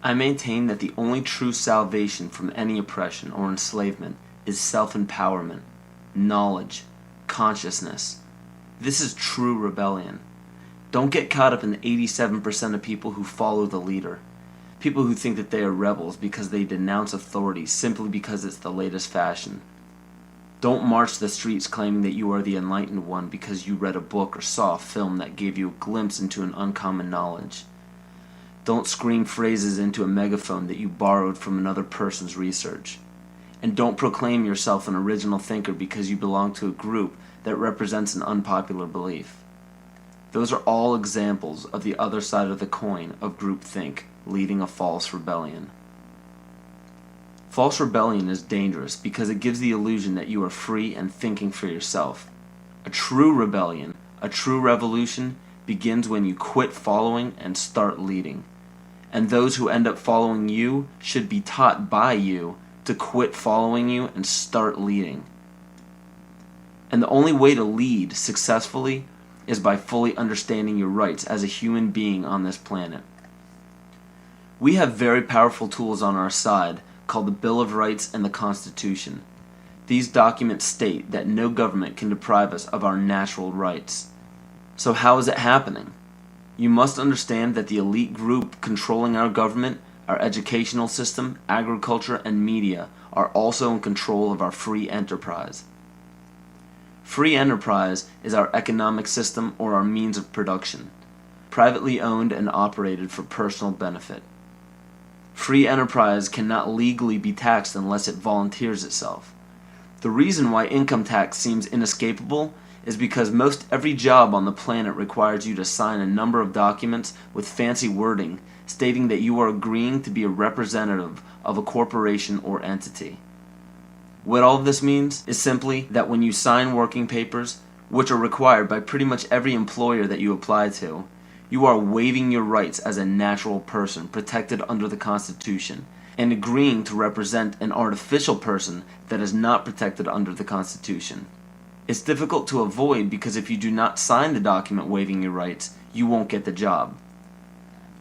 I maintain that the only true salvation from any oppression or enslavement is self-empowerment, knowledge, consciousness. This is true rebellion. Don't get caught up in the 87% of people who follow the leader. People who think that they are rebels because they denounce authority simply because it's the latest fashion. Don't march the streets claiming that you are the enlightened one because you read a book or saw a film that gave you a glimpse into an uncommon knowledge. Don't scream phrases into a megaphone that you borrowed from another person's research. And don't proclaim yourself an original thinker because you belong to a group that represents an unpopular belief. Those are all examples of the other side of the coin of groupthink leading a false rebellion. False rebellion is dangerous because it gives the illusion that you are free and thinking for yourself. A true rebellion, a true revolution, begins when you quit following and start leading. And those who end up following you should be taught by you to quit following you and start leading. And the only way to lead successfully is by fully understanding your rights as a human being on this planet. We have very powerful tools on our side called the Bill of Rights and the Constitution. These documents state that no government can deprive us of our natural rights. So how is it happening? You must understand that the elite group controlling our government, our educational system, agriculture, and media are also in control of our free enterprise. Free enterprise is our economic system or our means of production, privately owned and operated for personal benefit. Free enterprise cannot legally be taxed unless it volunteers itself. The reason why income tax seems inescapable is because most every job on the planet requires you to sign a number of documents with fancy wording stating that you are agreeing to be a representative of a corporation or entity. What all of this means is simply that when you sign working papers, which are required by pretty much every employer that you apply to, you are waiving your rights as a natural person protected under the Constitution and agreeing to represent an artificial person that is not protected under the Constitution. It's difficult to avoid because if you do not sign the document waiving your rights, you won't get the job.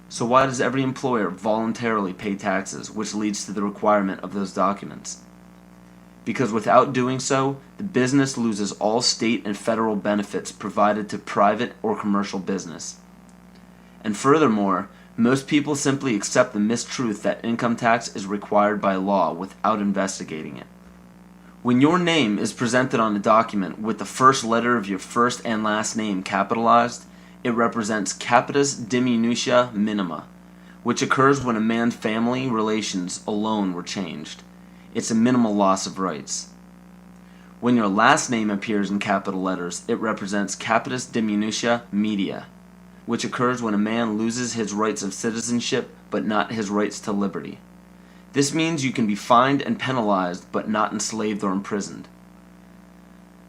So why does every employer voluntarily pay taxes, which leads to the requirement of those documents? Because without doing so, the business loses all state and federal benefits provided to private or commercial business. And furthermore, most people simply accept the mistruth that income tax is required by law without investigating it. When your name is presented on a document with the first letter of your first and last name capitalized, it represents capitis diminutia minima, which occurs when a man's family relations alone were changed. It's a minimal loss of rights. When your last name appears in capital letters, it represents capitis diminutia media, which occurs when a man loses his rights of citizenship but not his rights to liberty. This means you can be fined and penalized but not enslaved or imprisoned.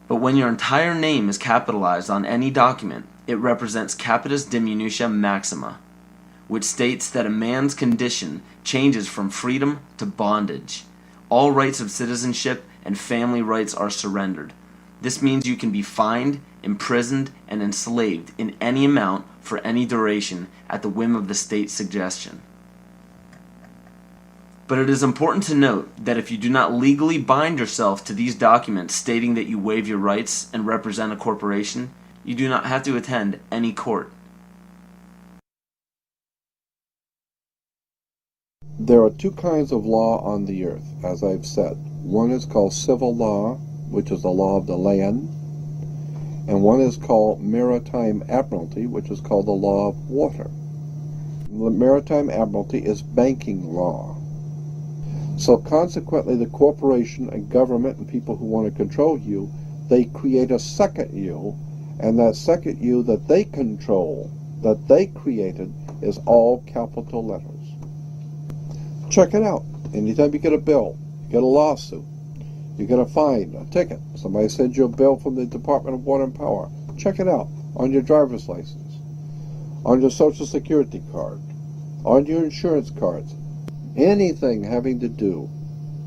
But when your entire name is capitalized on any document, it represents capitis diminutia maxima, which states that a man's condition changes from freedom to bondage. All rights of citizenship and family rights are surrendered. This means you can be fined, imprisoned, and enslaved in any amount for any duration at the whim of the state's suggestion. But it is important to note that if you do not legally bind yourself to these documents stating that you waive your rights and represent a corporation, you do not have to attend any court. There are two kinds of law on the earth, as I've said. One is called civil law, which is the law of the land, and one is called maritime admiralty, which is called the law of water. The maritime admiralty is banking law. So consequently, the corporation and government and people who want to control you, they create a second you, and that second you that they control, that they created, is all capital letters. Check it out. Anytime you get a bill, you get a lawsuit, you get a fine, a ticket, somebody sends you a bill from the Department of Water and Power, check it out on your driver's license, on your Social Security card, on your insurance cards. Anything having to do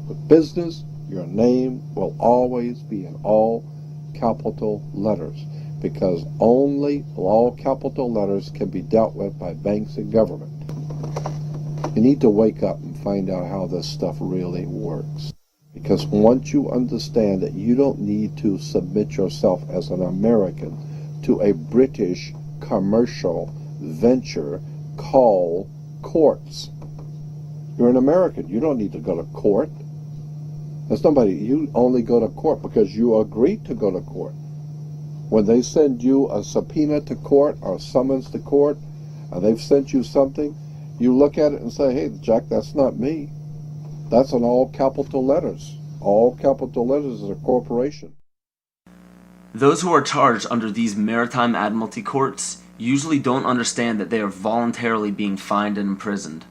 with business, your name will always be in all capital letters, because only all capital letters can be dealt with by banks and government. You need to wake up and find out how this stuff really works. Because once you understand that you don't need to submit yourself as an American to a British commercial venture called courts. You're an American. You don't need to go to court. There's nobody. You only go to court because you agreed to go to court. When they send you a subpoena to court or a summons to court, and they've sent you something, you look at it and say, hey, Jack, that's not me. That's in all capital letters. All capital letters is a corporation. Those who are charged under these maritime admiralty courts usually don't understand that they are voluntarily being fined and imprisoned.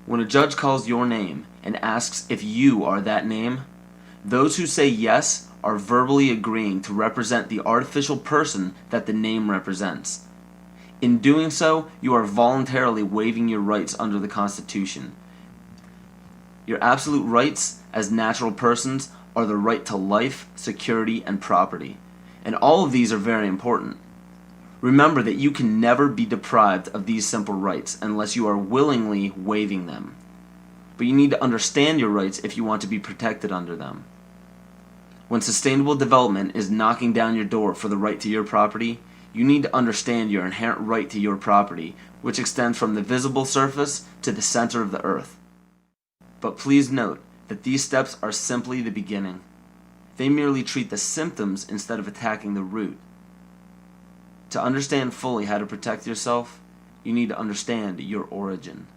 When a judge calls your name and asks if you are that name, those who say yes are verbally agreeing to represent the artificial person that the name represents. In doing so, you are voluntarily waiving your rights under the Constitution. Your absolute rights as natural persons are the right to life, security, and property. And all of these are very important. Remember that you can never be deprived of these simple rights unless you are willingly waiving them. But you need to understand your rights if you want to be protected under them. When sustainable development is knocking down your door for the right to your property, you need to understand your inherent right to your property, which extends from the visible surface to the center of the earth. But please note that these steps are simply the beginning. They merely treat the symptoms instead of attacking the root. To understand fully how to protect yourself, you need to understand your origin.